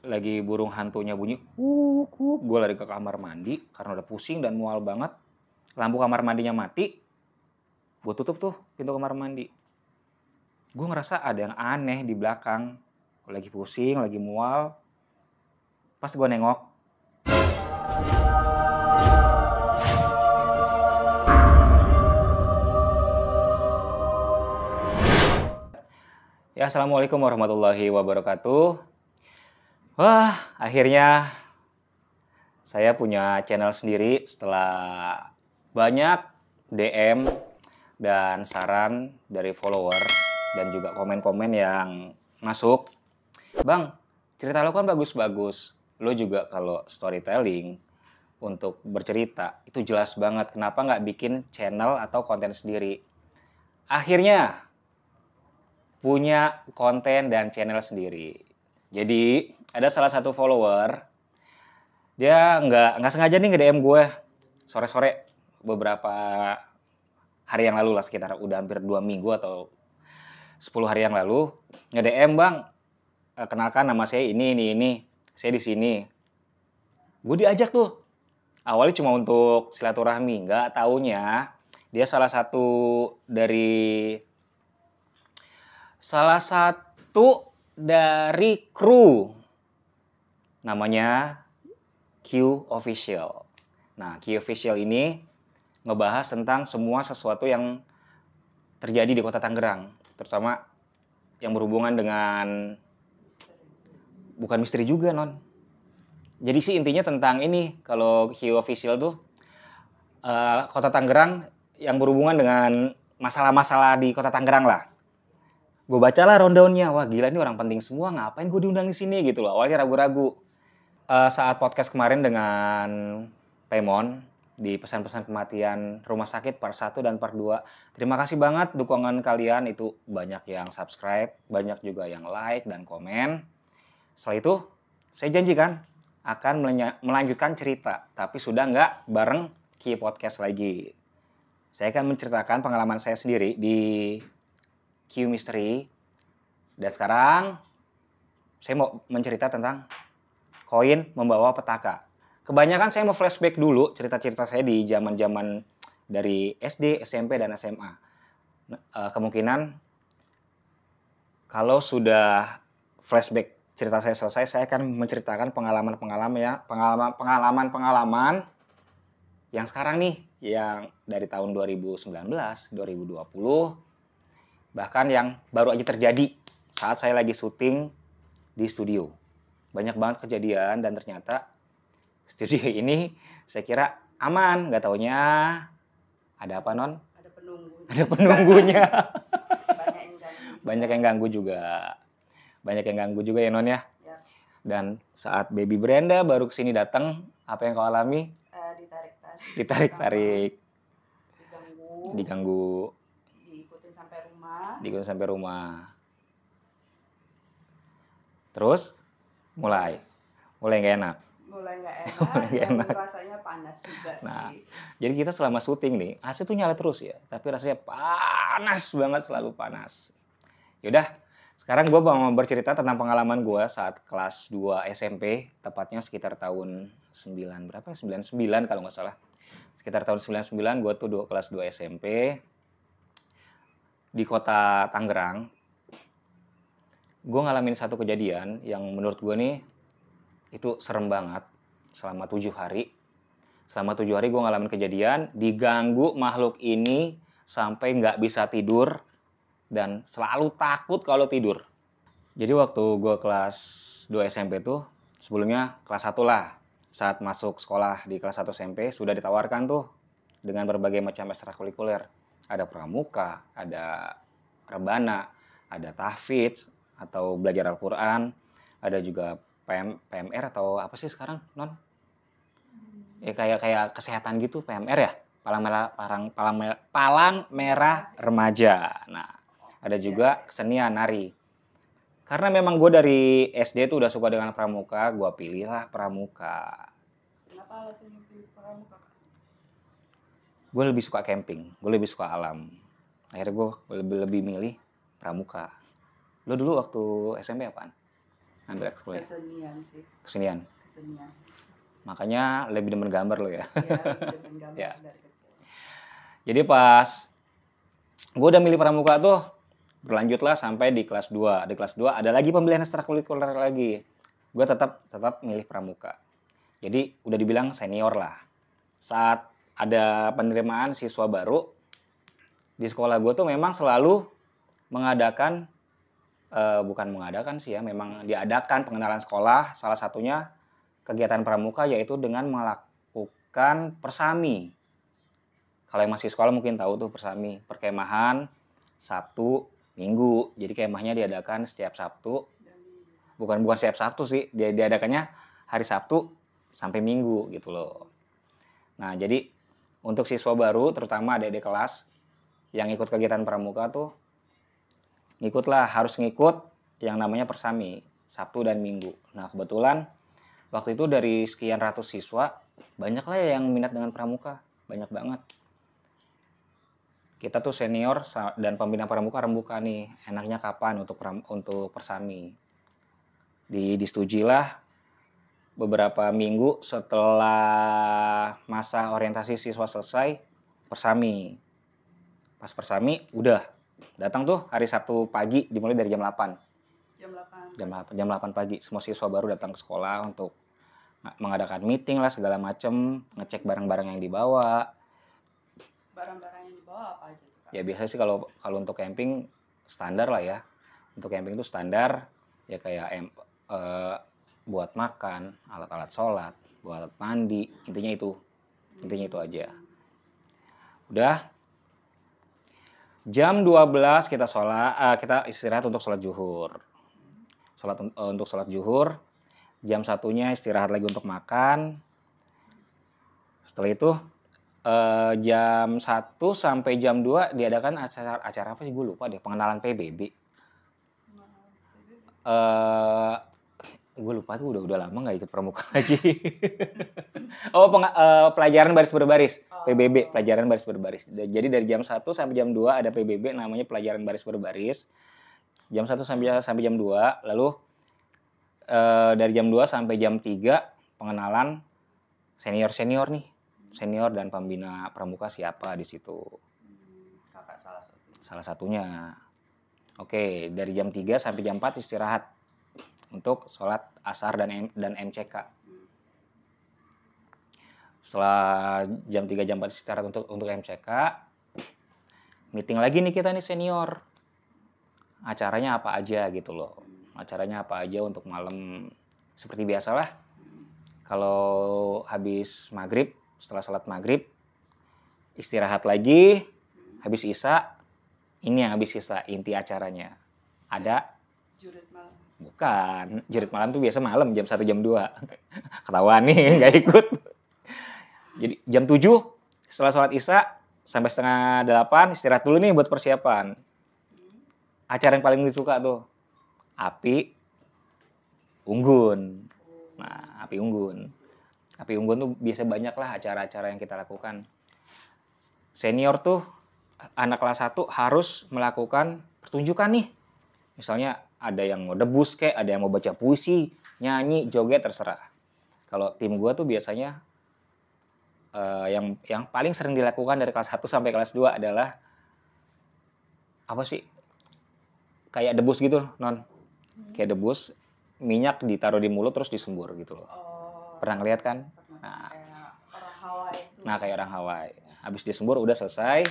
lagi burung hantunya bunyi, gue lari ke kamar mandi karena udah pusing dan mual banget. Lampu kamar mandinya mati, gue tutup tuh pintu kamar mandi. Gue ngerasa ada yang aneh di belakang. Lagi pusing, lagi mual. Pas gue nengok, ya assalamualaikum warahmatullahi wabarakatuh. Wah, akhirnya saya punya channel sendiri setelah banyak DM dan saran dari follower dan juga komen-komen yang masuk. Bang, cerita lo kan bagus-bagus. Lo juga kalau storytelling untuk bercerita itu jelas banget. Kenapa nggak bikin channel atau konten sendiri? Akhirnya punya konten dan channel sendiri. Jadi ada salah satu follower, dia nggak sengaja nih nge-DM gue sore-sore beberapa hari yang lalu lah, sekitar udah hampir 2 minggu atau 10 hari yang lalu, nge-DM, "Bang, kenalkan nama saya ini, saya di sini." Gue diajak tuh. Awalnya cuma untuk silaturahmi, nggak taunya dia salah satu dari kru, namanya Q Official. Nah, Q Official ini ngebahas tentang semua sesuatu yang terjadi di Kota Tangerang, terutama yang berhubungan dengan, bukan misteri juga, Non. Jadi sih intinya tentang ini, kalau Q Official tuh Kota Tangerang yang berhubungan dengan masalah-masalah di Kota Tangerang lah. Gue bacalah rundown-nya, wah gila ini orang penting semua, ngapain gue diundang di sini gitu loh. Awalnya ragu-ragu. Saat podcast kemarin dengan Pemon di pesan-pesan kematian rumah sakit part 1 dan part 2. Terima kasih banget dukungan kalian, itu banyak yang subscribe, banyak juga yang like dan komen. Setelah itu, saya janjikan akan melanjutkan cerita, tapi sudah nggak bareng Ki Podcast lagi. Saya akan menceritakan pengalaman saya sendiri di Q Mystery. Dan sekarang saya mau mencerita tentang koin membawa petaka. Kebanyakan saya mau flashback dulu cerita-cerita saya di zaman-zaman dari SD, SMP, dan SMA. Kemungkinan kalau sudah flashback cerita saya selesai, saya akan menceritakan pengalaman-pengalaman yang sekarang nih, yang dari tahun 2019, 2020, bahkan yang baru aja terjadi saat saya lagi syuting di studio. Banyak banget kejadian dan ternyata studio ini saya kira aman, nggak taunya ada apa, Non? Ada penunggu. Ada penunggunya. Banyak yang ganggu. Banyak yang ganggu juga ya, Non ya. Ya. Dan saat Baby Brenda baru kesini datang, apa yang kau alami? Ditarik-tarik. Diganggu. Diikutin sampai rumah. Terus mulai nggak enak. Mulai nggak enak. Rasanya panas juga sih. Nah, jadi kita selama syuting nih, AC tuh nyala terus ya, tapi rasanya panas banget, selalu panas. Yaudah, sekarang gue mau bercerita tentang pengalaman gue saat kelas 2 SMP, tepatnya sekitar tahun 99 kalau nggak salah. Sekitar tahun 99 gue tuh kelas 2 SMP di Kota Tangerang. Gue ngalamin satu kejadian yang menurut gue nih itu serem banget. Selama 7 hari gue ngalamin kejadian diganggu makhluk ini sampai nggak bisa tidur dan selalu takut kalau tidur. Jadi waktu gue kelas 2 SMP tuh, sebelumnya kelas 1 lah. Saat masuk sekolah di kelas 1 SMP sudah ditawarkan tuh dengan berbagai macam ekstrakurikuler. Ada pramuka, ada rebana, ada tahfidz atau belajar Al-Quran, ada juga PMR atau apa sih sekarang, Non? Ya kayak kesehatan gitu, PMR ya, palang merah remaja. Nah, ada juga kesenian nari. Karena memang gue dari SD tuh udah suka dengan pramuka, gue pilihlah pramuka. Kenapa alasannya pilih pramuka? Gue lebih suka camping, gue lebih suka alam. Akhirnya gue lebih milih pramuka. Lo dulu waktu SMP apaan? ambil ekskul? Kesenian sih. Kesenian. Kesenian. Makanya lebih demen gambar lo ya. Iya, demen gambar Ya. dari kecil. Jadi pas gue udah milih pramuka tuh, berlanjutlah sampai di kelas 2. Di kelas 2 ada lagi pemilihan ekstrakurikuler lagi. Gue tetap milih pramuka. Jadi udah dibilang senior lah. Saat ada penerimaan siswa baru, di sekolah gue tuh memang selalu mengadakan, bukan mengadakan sih ya, memang diadakan pengenalan sekolah. Salah satunya kegiatan pramuka yaitu dengan melakukan persami. Kalau yang masih sekolah mungkin tahu tuh persami, perkemahan Sabtu, Minggu. Jadi kemahnya diadakan setiap Sabtu. Bukan setiap Sabtu sih, dia diadakannya hari Sabtu sampai Minggu gitu loh. Nah, jadi untuk siswa baru terutama adik-adik kelas yang ikut kegiatan pramuka tuh harus ngikut yang namanya persami Sabtu dan Minggu. Nah, kebetulan waktu itu dari sekian ratus siswa, banyak lah yang minat dengan pramuka. Banyak banget. Kita tuh senior dan pembina pramuka rembukan nih, enaknya kapan untuk persami. Disetujuilah beberapa minggu setelah masa orientasi siswa selesai, persami. Pas persami, udah datang tuh hari Sabtu pagi dimulai dari jam 8. Jam 8 pagi. Semua siswa baru datang ke sekolah untuk mengadakan meeting lah segala macem, ngecek barang-barang yang dibawa. Barang-barang yang dibawa apa aja tuh, Kak? Ya biasa sih kalau untuk camping standar lah ya. Untuk camping itu standar ya kayak buat makan, alat-alat sholat, buat mandi, intinya itu aja. Udah jam 12 kita istirahat untuk sholat zuhur. Untuk sholat zuhur, jam 1-nya istirahat lagi untuk makan. Setelah itu jam 1 sampai jam 2 diadakan acara apa sih, gue lupa deh, pengenalan PBB. Gue lupa tuh, udah lama nggak ikut pramuka lagi. Pelajaran baris berbaris, PBB, pelajaran baris berbaris. Jadi dari jam 1 sampai jam 2 ada PBB namanya pelajaran baris berbaris. Jam 1 sampai jam 2, lalu dari jam 2 sampai jam 3 pengenalan senior nih. Senior dan pembina pramuka siapa di situ. Kakak Salah satunya. Oke, dari jam 3 sampai jam 4 istirahat untuk sholat asar dan MCK. Setelah jam 3 jam 4 istirahat untuk MCK, meeting lagi nih kita nih senior. Acaranya apa aja gitu loh. Acaranya apa aja untuk malam, seperti biasalah. Kalau habis maghrib, setelah sholat maghrib, istirahat lagi. Habis isya, ini yang habis isya, inti acaranya. Ada jurit malam. Bukan, jurit malam tuh biasa malam jam 1 jam 2. Ketahuan nih nggak ikut. Jadi jam 7 setelah sholat isya sampai setengah 8 istirahat dulu nih buat persiapan. Acara yang paling disuka tuh api unggun. Nah, api unggun tuh biasa banyak lah acara-acara yang kita lakukan. Senior tuh anak kelas 1 harus melakukan pertunjukan nih. Misalnya ada yang mau debus kayak, ada yang mau baca puisi, nyanyi, joget, terserah. Kalau tim gua tuh biasanya yang paling sering dilakukan dari kelas 1 sampai kelas 2 adalah apa sih? Kayak debus gitu, Non. Kayak debus, minyak ditaruh di mulut terus disembur gitu loh. Pernah ngeliat kan? Nah, Kayak orang Hawaii itu. Nah, kayak orang Hawaii. Habis disembur udah selesai.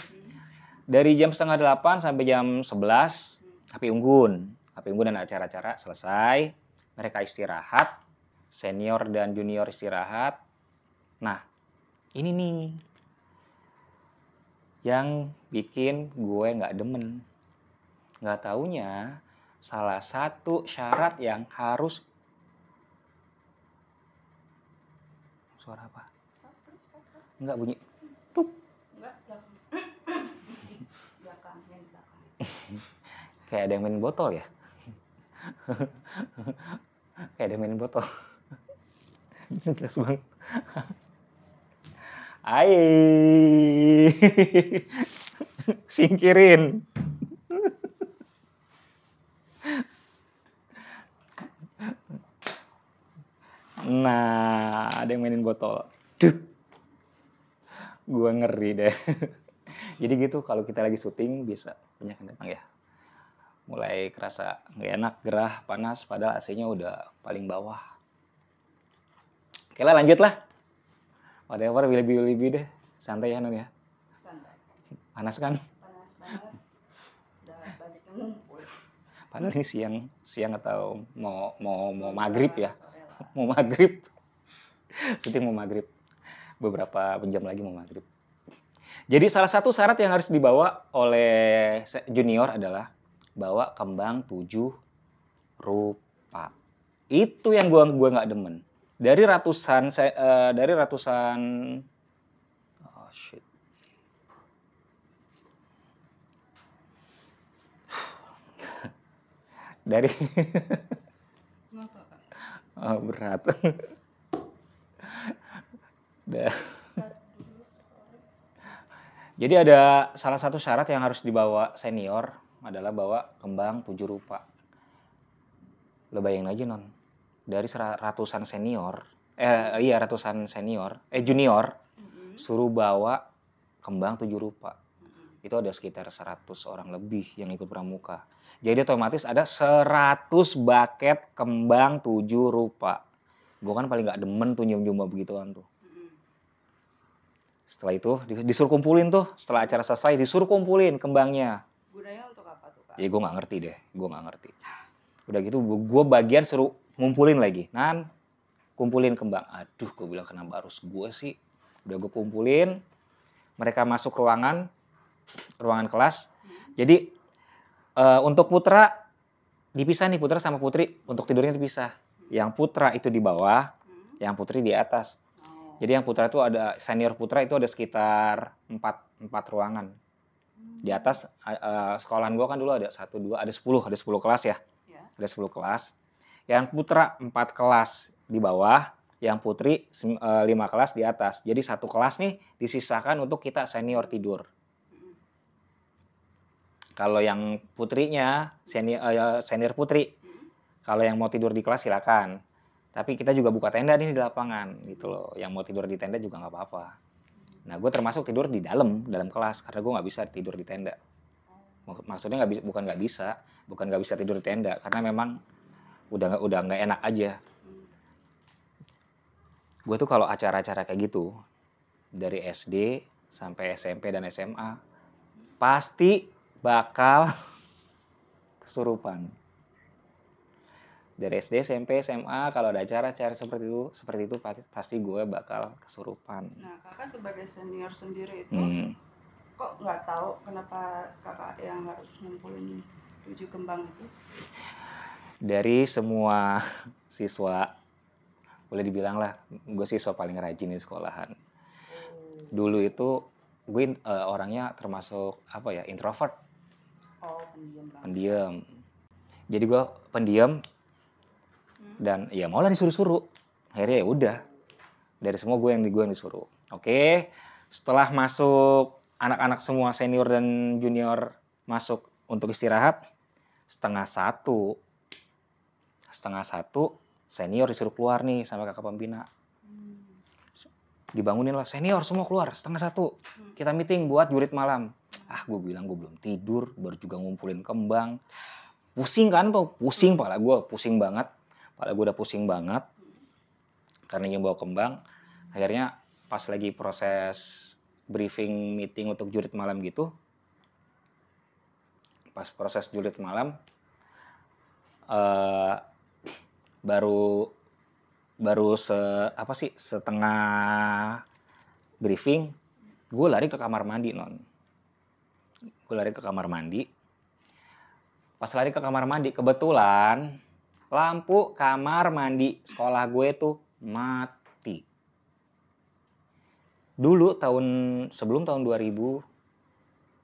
Dari jam setengah 8 sampai jam 11 api unggun dan acara-acara selesai. Mereka istirahat. Senior dan junior istirahat. Nah, ini nih yang bikin gue nggak demen. Nggak taunya salah satu syarat yang harus... Suara apa? Enggak bunyi. Tup. Enggak, belakang. Kayak ada yang main botol ya? Kayak ada yang main botol. Jelas banget. Singkirin. Nah, ada yang mainin botol. Duh. Gue ngeri deh. Jadi gitu kalau kita lagi syuting bisa banyak yang datang ya. Mulai kerasa nggak enak, gerah, panas, padahal AC-nya udah paling bawah. Oke lah, lanjut lah. Whatever, lebih deh. Santai ya, Non ya. Santai. Panas kan? Panas banget. Udah banyak yang ngumpul. Padahal ini siang atau mau maghrib ya. Mau maghrib. Syuting mau maghrib. Beberapa jam lagi mau maghrib. Jadi salah satu syarat yang harus dibawa oleh junior adalah bawa kembang 7 rupa. Itu yang gua nggak demen. Dari ratusan oh shit. Dari oh, berat. Jadi ada salah satu syarat yang harus dibawa senior adalah bawa kembang 7 rupa. Lo bayangin aja Non, dari ratusan junior suruh bawa kembang 7 rupa. Itu ada sekitar 100 orang lebih yang ikut pramuka. Jadi otomatis ada 100 bucket kembang 7 rupa. Gue kan paling gak demen tuh nyium-nyium begituan tuh. Setelah itu disuruh kumpulin tuh. Setelah acara selesai disuruh kumpulin kembangnya. Gunanya untuk apa tuh Kak? Ya gue gak ngerti deh. Udah gitu gue bagian suruh ngumpulin lagi. Nan, kumpulin kembang. Aduh, gue bilang kenapa harus gue sih. Udah gue kumpulin. Mereka masuk ruangan kelas. Jadi untuk putra dipisah nih, putra sama putri. Untuk tidurnya dipisah. Yang putra itu di bawah, yang putri di atas. Jadi yang putra itu ada, senior putra itu ada sekitar 4 ruangan. Di atas sekolahan gue kan dulu ada 1, 2, ada 10 kelas ya. Ada 10 kelas. Yang putra 4 kelas di bawah, yang putri 5 kelas di atas. Jadi satu kelas nih disisahkan untuk kita senior tidur. Kalau yang putrinya, senior putri, kalau yang mau tidur di kelas silakan. Tapi kita juga buka tenda nih di lapangan gitu loh. Yang mau tidur di tenda juga nggak apa-apa. Nah gue termasuk tidur di dalam kelas karena gue nggak bisa tidur di tenda. Maksudnya bukan nggak bisa tidur di tenda karena memang udah nggak enak aja. Gue tuh kalau acara-acara kayak gitu dari SD sampai SMP dan SMA pasti bakal kesurupan. Dari SD, SMP, SMA kalau ada acara-acara seperti itu pasti gue bakal kesurupan. Nah, Kakak sebagai senior sendiri itu kok nggak tahu kenapa Kakak yang harus ngumpulin 7 kembang itu? Dari semua siswa, boleh dibilang lah, gue siswa paling rajin di sekolahan. Dulu itu gue orangnya termasuk introvert. Oh, pendiam. Jadi gue pendiam. Dan ya maulah disuruh-suruh. Akhirnya ya udah. Dari semua gue yang disuruh. Oke. Setelah masuk anak-anak semua senior dan junior masuk untuk istirahat. Setengah satu senior disuruh keluar nih sama kakak pembina. Dibangunin lah, senior semua keluar setengah 1. Kita meeting buat jurit malam. Gue bilang gue belum tidur, baru juga ngumpulin kembang. Pusing kan tuh, pala gue pusing banget. Kepala gue udah pusing banget karena ingin bawa kembang. Akhirnya pas lagi proses briefing meeting untuk jurit malam gitu, pas proses jurit malam baru setengah briefing, gue lari ke kamar mandi Non. Pas lari ke kamar mandi kebetulan lampu kamar mandi sekolah gue tuh mati. Dulu sebelum tahun 2000,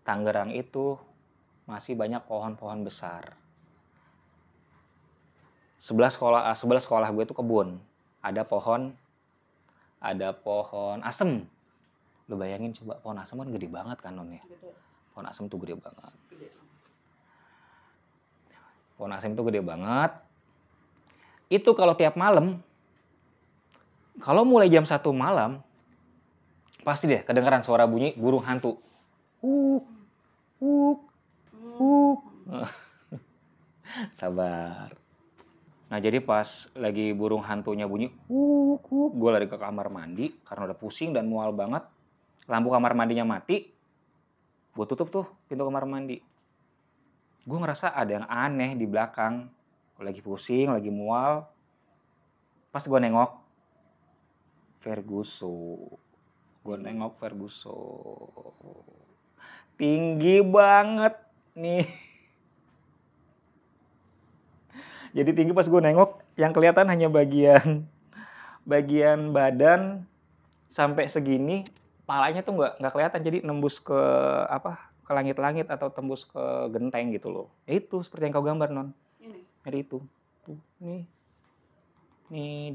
Tangerang itu masih banyak pohon-pohon besar. Sebelah sekolah gue tuh kebun. Ada pohon asem. Lo bayangin coba, pohon asem kan gede banget kan Non ya. Pohon asem tuh gede banget. Pohon asem tuh gede banget. Itu kalau tiap malam Kalau mulai jam 1 malam, pasti deh kedengeran suara bunyi burung hantu. Wuk, wuk, wuk. Sabar. Nah jadi pas lagi burung hantunya bunyi, wuk, wuk, gue lari ke kamar mandi karena udah pusing dan mual banget. Lampu kamar mandinya mati, gue tutup tuh pintu kamar mandi. Gue ngerasa ada yang aneh di belakang. Lagi pusing, lagi mual. Pas gue nengok, Ferguson. Gue nengok Ferguson. Tinggi banget nih. Jadi tinggi pas gue nengok, yang kelihatan hanya bagian badan sampai segini, palanya tuh nggak kelihatan, jadi nembus ke ke langit-langit atau tembus ke genteng gitu loh. Itu seperti yang kau gambar, Non. Ini. Ada itu. Tuh, nih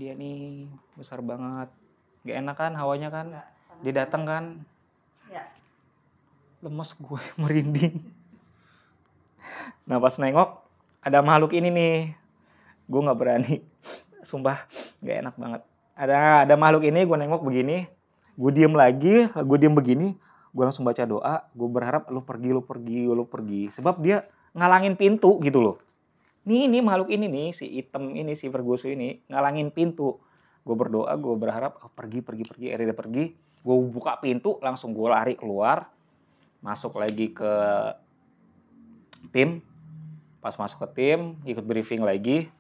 dia nih besar banget. Gak enak kan hawanya kan? Dia datang kan? Ya. Lemes gue, merinding. Nah pas nengok ada makhluk ini nih. Gue nggak berani, sumpah nggak enak banget. Ada makhluk ini, gue nengok begini, gue diem lagi, gue diem begini, gue langsung baca doa, gue berharap lu pergi, sebab dia ngalangin pintu gitu loh. Ini makhluk ini nih, si item ini, si Ferguson ini ngalangin pintu. Gue berdoa, gue berharap pergi, akhirnya dia pergi. Gue buka pintu, langsung gue lari keluar, masuk lagi ke tim. Pas masuk ke tim, ikut briefing lagi.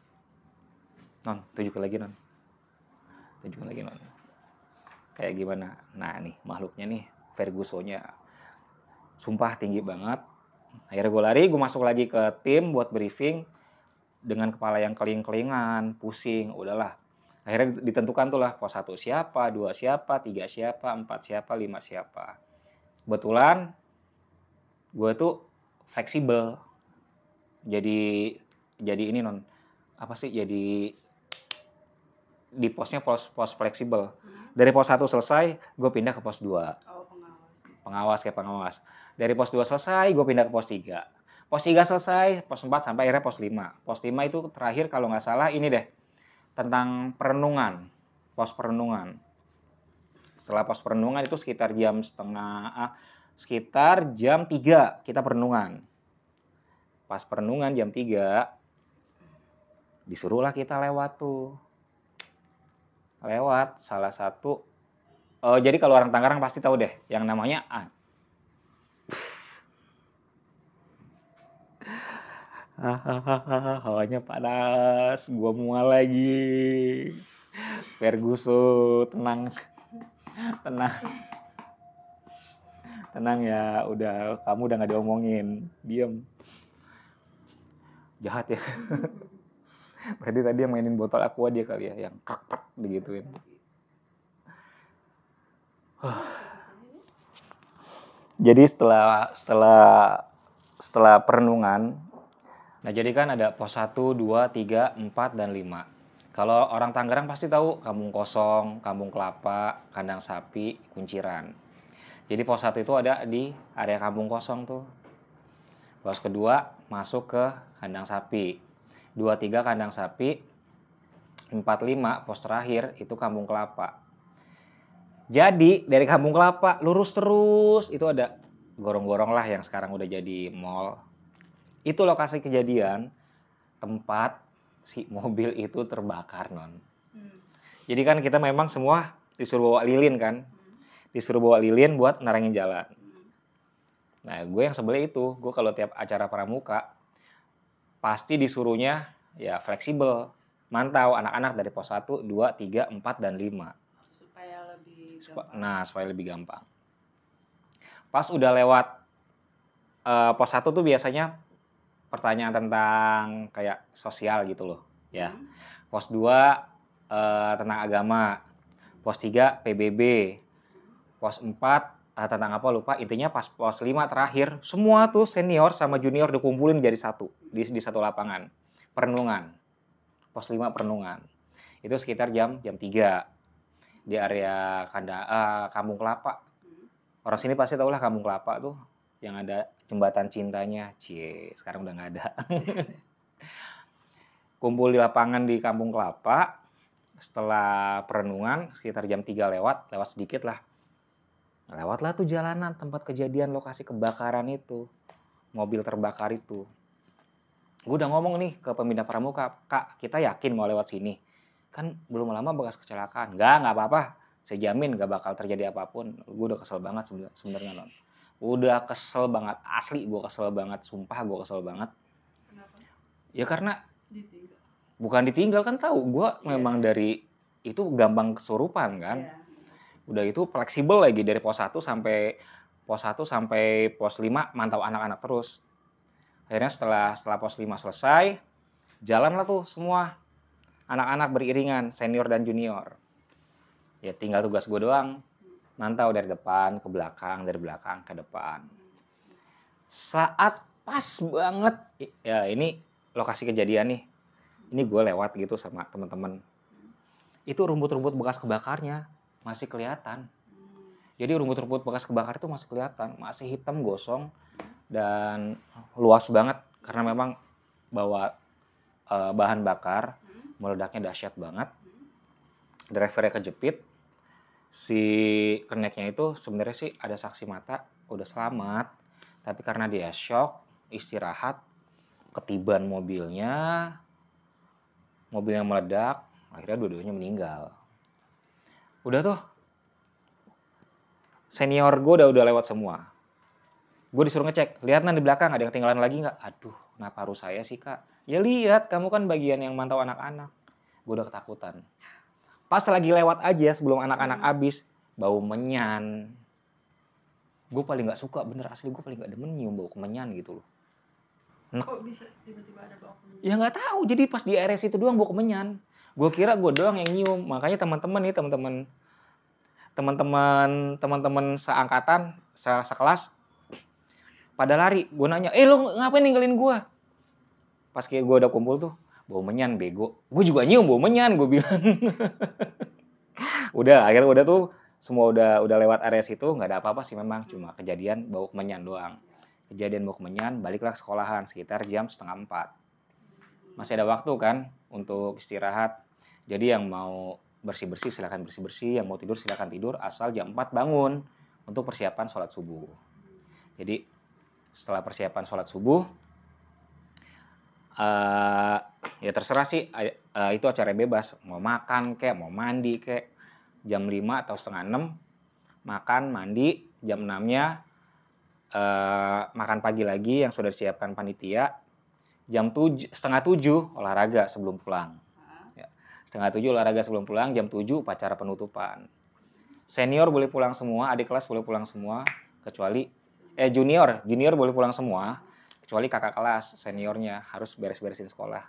Non, tunjukin lagi, Non. Kayak gimana? Nah nih makhluknya nih, Ferguson-nya. Sumpah tinggi banget. Akhirnya gue lari, gue masuk lagi ke tim buat briefing. Dengan kepala yang keling-kelingan, pusing, udahlah. Akhirnya ditentukan tuh lah, pos 1 siapa, 2 siapa, 3 siapa, 4 siapa, 5 siapa. Kebetulan gue tuh fleksibel. Jadi ini, Non. Apa sih? Jadi di posnya pos fleksibel. Dari pos 1 selesai, gue pindah ke pos 2. Oh, pengawas. Pengawas. Dari pos 2 selesai, gue pindah ke pos 3. Pos 3 selesai, pos 4 sampai akhirnya pos 5. Pos 5 itu terakhir kalau nggak salah ini deh. Tentang perenungan. Pos perenungan. Setelah pos perenungan itu sekitar jam 3 kita perenungan. Pas perenungan jam 3, disuruhlah kita lewat tuh. Lewat salah satu, jadi kalau orang Tangerang pasti tahu deh yang namanya hawanya panas, gua mual lagi. Ferguson, tenang ya, kamu udah nggak diomongin, diem. Jahat ya. Berarti tadi yang mainin botol aqua dia kali ya, yang krak digituin. Jadi setelah perenungan, nah jadi kan ada pos 1, 2, 3, 4, dan 5. Kalau orang Tangerang pasti tahu Kampung Kosong, Kampung Kelapa, Kandang Sapi, Kunciran. Jadi pos 1 itu ada di area Kampung Kosong tuh. Pos kedua masuk ke Kandang Sapi. 2, 3 Kandang Sapi, 4, 5 pos terakhir itu Kampung Kelapa. Jadi dari Kampung Kelapa lurus terus itu ada gorong-gorong lah yang sekarang udah jadi mall. Itu lokasi kejadian tempat si mobil itu terbakar, Non. Jadi kan kita memang semua disuruh bawa lilin kan. Disuruh bawa lilin buat narangin jalan. Nah gue yang sebelah itu, gue kalau tiap acara pramuka pasti disuruhnya ya fleksibel, mantau anak-anak dari pos 1, 2, 3, 4, dan 5. Supaya lebih gampang. Supaya lebih gampang. Pas udah lewat pos 1 tuh biasanya pertanyaan tentang kayak sosial gitu loh. Ya. Pos 2 tentang agama. Pos 3 PBB. Pos 4 tentang apa lupa, intinya pas pos 5 terakhir semua tuh senior sama junior dikumpulin jadi satu di satu lapangan perenungan. Pos 5 perenungan itu sekitar jam 3 di area Kampung Kelapa. Orang sini pasti tahu lah Kampung Kelapa tuh yang ada jembatan cintanya. Sekarang udah nggak ada. Kumpul di lapangan di Kampung Kelapa setelah perenungan sekitar jam 3 lewat sedikit lah. Lewatlah tuh jalanan tempat kejadian lokasi kebakaran itu. Mobil terbakar itu. Gue udah ngomong nih ke pembina pramuka, Kak, kita yakin mau lewat sini. Kan belum lama bekas kecelakaan. Nggak apa-apa. Saya jamin gak bakal terjadi apapun. Gue udah kesel banget sebenarnya, Non. Udah kesel banget. Asli gue kesel banget. Sumpah gue kesel banget. Kenapa? Ya karena Ditinggal. bukan ditinggal, kan tahu gue memang dari itu gampang kesurupan kan. Udah itu fleksibel lagi dari pos 1 sampai pos 5 mantau anak-anak terus. Akhirnya setelah pos 5 selesai, jalanlah tuh semua anak-anak beriringan, senior dan junior. Ya tinggal tugas gue doang, mantau dari depan ke belakang, dari belakang ke depan. Saat pas banget, ya ini lokasi kejadian nih. Ini gue lewat gitu sama teman-teman. Itu rumput-rumput bekas kebakarnya masih kelihatan. Jadi rumput-rumput bekas kebakar itu masih kelihatan, masih hitam gosong dan luas banget karena memang bawa bahan bakar, meledaknya dahsyat banget. Drivernya kejepit. Si keneknya itu sebenarnya sih ada saksi mata udah selamat, tapi karena dia shock, istirahat, ketiban mobilnya meledak, akhirnya dua-duanya meninggal. Udah tuh senior gue udah lewat semua. Gue disuruh ngecek, lihat di belakang ada yang ketinggalan lagi nggak? Aduh, kenapa harus saya sih, Kak? Ya lihat, kamu kan bagian yang mantau anak-anak. Gue udah ketakutan. Pas lagi lewat aja sebelum anak-anak habis, bau menyan. Gue paling gak suka, bener asli gue paling gak demen nyium bau kemenyan gitu loh. Kok bisa tiba-tiba ada bau kemenyan? Ya gak tahu, jadi pas di RS itu doang bau kemenyan. Gue kira gue doang yang nyium, makanya teman-teman seangkatan, sekelas, pada lari. Gue nanya, lo ngapain ninggalin gue? Pas kayak gue udah kumpul tuh, bau menyan bego. Gue juga nyium bau menyan, gue bilang. Akhirnya udah tuh semua udah lewat area situ, nggak ada apa-apa sih memang, cuma kejadian bau kemenyan doang. Kejadian bau kemenyan, baliklah ke sekolahan sekitar jam 3:30. Masih ada waktu kan untuk istirahat. Jadi yang mau bersih-bersih silakan bersih-bersih, yang mau tidur silakan tidur, asal jam 4 bangun untuk persiapan sholat subuh. Jadi setelah persiapan sholat subuh, ya terserah sih, itu acara bebas, mau makan kek, mau mandi kek. Jam 5 atau 5:30 makan, mandi. Jam 6-nya makan pagi lagi yang sudah disiapkan panitia. Jam 6:30 olahraga sebelum pulang. Ya, 6:30 olahraga sebelum pulang, jam 7 upacara penutupan. Senior boleh pulang semua, adik kelas boleh pulang semua, kecuali junior boleh pulang semua, kecuali kakak kelas, seniornya harus beres-beresin sekolah.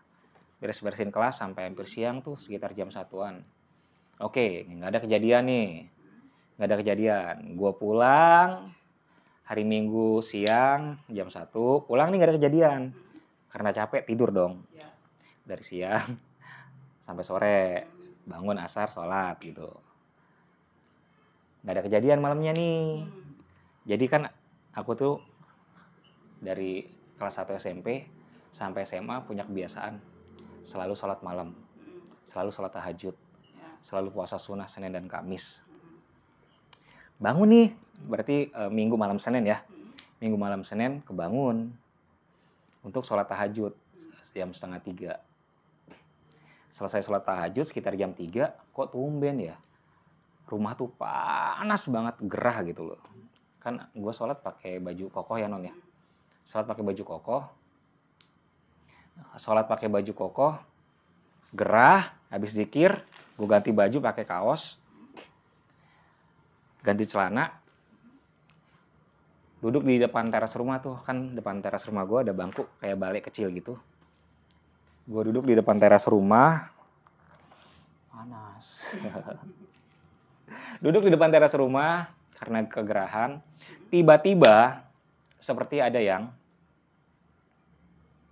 Beres-beresin kelas sampai hampir siang tuh, sekitar jam 1-an. Oke, nggak ada kejadian nih. Nggak ada kejadian. Gue pulang hari Minggu siang jam 1. Pulang nih nggak ada kejadian. Karena capek tidur dong. Dari siang sampai sore. Bangun asar, sholat gitu. Nggak ada kejadian malamnya nih. Jadi kan aku tuh dari kelas 1 SMP sampai SMA punya kebiasaan selalu sholat malam. Selalu sholat tahajud. Selalu puasa sunnah Senin dan Kamis. Bangun nih, berarti Minggu malam Senin ya. Minggu malam Senin kebangun untuk sholat tahajud jam 2:30. Selesai sholat tahajud sekitar jam 3, kok tumben ya. Rumah tuh panas banget, gerah gitu loh. Kan gue sholat pakai baju kokoh ya, Non ya. Sholat pakai baju kokoh. Gerah, habis zikir, gue ganti baju pakai kaos, ganti celana, duduk di depan teras rumah tuh, kan depan teras rumah gue ada bangku kayak balai kecil gitu. Gue duduk di depan teras rumah, panas. Duduk di depan teras rumah karena kegerahan, tiba-tiba seperti ada yang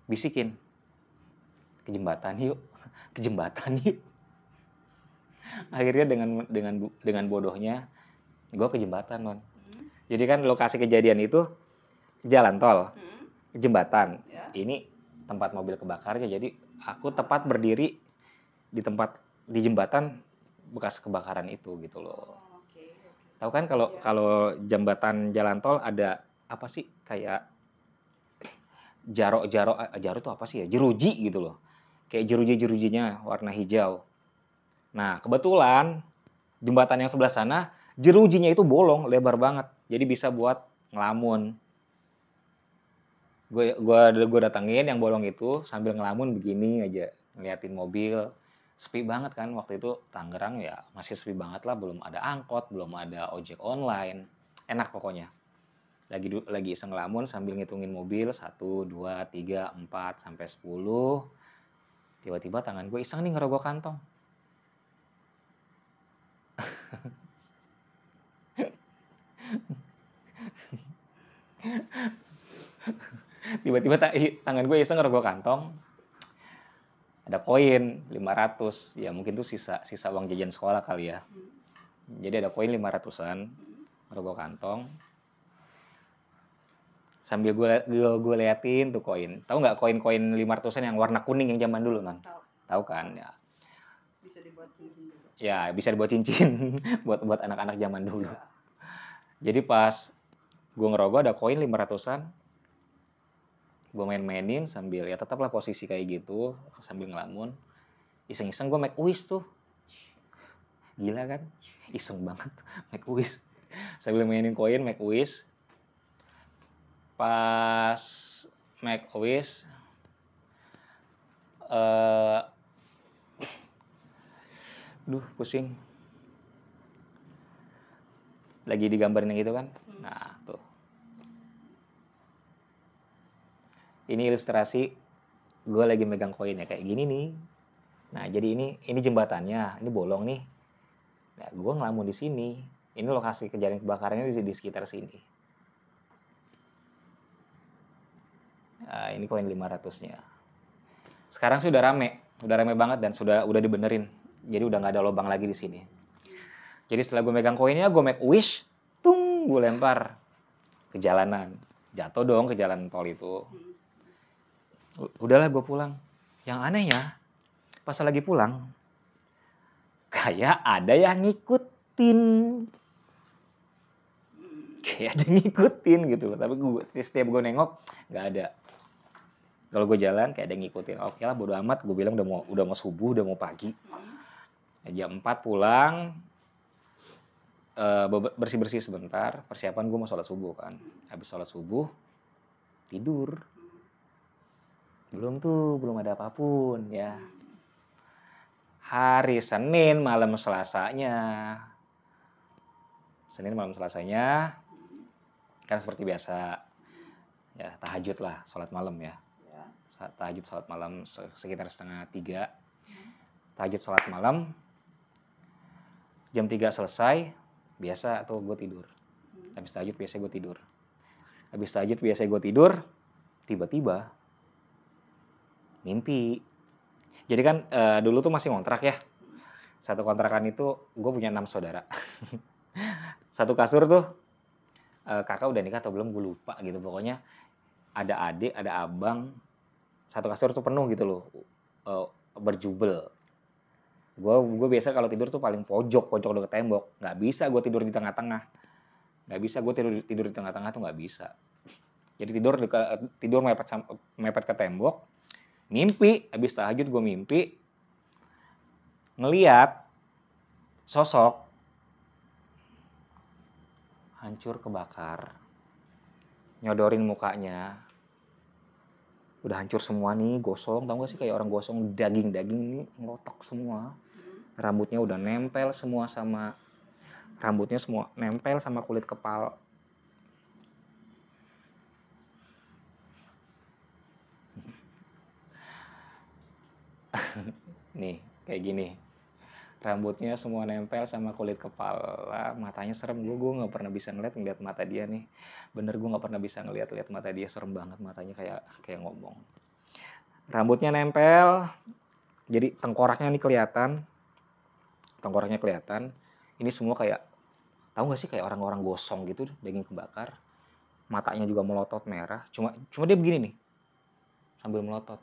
bisikin, ke jembatan yuk. Akhirnya dengan bodohnya gue ke jembatan, Non. Jadi kan lokasi kejadian itu jalan tol, jembatan. Ini tempat mobil kebakarnya. Jadi aku tepat berdiri di tempat di jembatan bekas kebakaran itu gitu loh. Oke. Tahu kan kalau jembatan jalan tol ada apa sih kayak jaro itu apa sih ya? Jeruji gitu loh. Kayak jeruji-jerujinya warna hijau. Nah, kebetulan jembatan yang sebelah sana jerujinya itu bolong, lebar banget. Jadi bisa buat ngelamun. Gue datengin yang bolong itu sambil ngelamun begini aja, ngeliatin mobil. Sepi banget kan waktu itu Tangerang ya, masih sepi banget lah, belum ada angkot, belum ada ojek online. Enak pokoknya. Lagi iseng ngelamun sambil ngitungin mobil 1 2 3 4 sampai 10. Tiba-tiba tangan gue iseng nih ngerogoh kantong. Tiba-tiba tangan gue iseng ngerogoh kantong. Ada koin 500. Ya mungkin tuh sisa uang jajan sekolah kali ya. Jadi ada koin 500-an ngerogoh kantong. Sambil gue liatin tuh koin. Tahu nggak koin-koin 500-an yang warna kuning yang zaman dulu, non? Tahu kan? Ya. Bisa dibuat cincin juga. Ya, bisa dibuat cincin buat anak-anak zaman dulu. Ya. Jadi pas gue ngerogoh ada koin 500-an. Gue main-mainin sambil ya tetaplah posisi kayak gitu sambil ngelamun. Iseng-iseng gue make wish tuh. Gila kan? Iseng banget make wish. Sambil mainin koin make wish. Pas make wish pusing. Lagi digambarin yang gitu kan. Nah, tuh. Ini ilustrasi gue lagi megang koin ya kayak gini nih. Nah, jadi ini jembatannya, ini bolong nih. Nah, gue ngelamun di sini. Ini lokasi kejadian kebakarannya di sekitar sini. Nah, ini koin 500-nya. Sekarang sih udah rame banget dan udah dibenerin. Jadi udah nggak ada lubang lagi di sini. Jadi setelah gue megang koinnya, gue make wish, gue lempar ke jalanan. Jatuh dong ke jalan tol itu. Udahlah gue pulang. Yang anehnya, pas lagi pulang, kayak ada yang ngikutin. Kayak ada yang ngikutin gitu loh. Tapi setiap gue nengok, nggak ada. Kalau gue jalan kayak ada yang ngikutin. Oke lah, bodo amat. Gue bilang udah mau subuh, udah mau pagi. Jam 4 pulang, bersih-bersih sebentar. Persiapan gue mau sholat subuh kan. Habis sholat subuh, tidur. Belum ada apapun ya. Hari Senin malam Selasanya kan seperti biasa ya tahajud lah, sholat malam ya. Tahajud sholat malam sekitar 2:30. Tahajud sholat malam jam 3 selesai, biasa tuh gue tidur. Habis tahajud biasa gue tidur. Tiba-tiba mimpi. Jadi kan dulu tuh masih ngontrak ya. Satu kontrakan itu gue punya 6 saudara. Satu kasur tuh kakak udah nikah atau belum gue lupa gitu. Pokoknya ada adik, ada abang. Satu kasur tuh penuh gitu loh. Berjubel. Gue biasa kalau tidur tuh paling pojok deket tembok. Nggak bisa gue tidur di tengah-tengah. Tidur di tengah-tengah tuh nggak bisa. Jadi tidur mepet ke tembok. Mimpi, habis tahajud gue mimpi ngeliat sosok hancur kebakar, nyodorin mukanya, udah hancur semua nih, gosong, tau gak sih kayak orang gosong, daging ini ngelotok semua, rambutnya udah nempel semua sama kulit kepala. Nih, kayak gini. Rambutnya semua nempel sama kulit kepala, matanya serem. Gue nggak pernah bisa ngeliat mata dia nih. Bener, gue nggak pernah bisa ngeliat mata dia, serem banget matanya kayak ngomong. Rambutnya nempel, jadi tengkoraknya kelihatan. Ini semua kayak, tahu nggak sih kayak orang-orang gosong gitu, daging kebakar. Matanya juga melotot merah. Cuma dia begini nih, sambil melotot.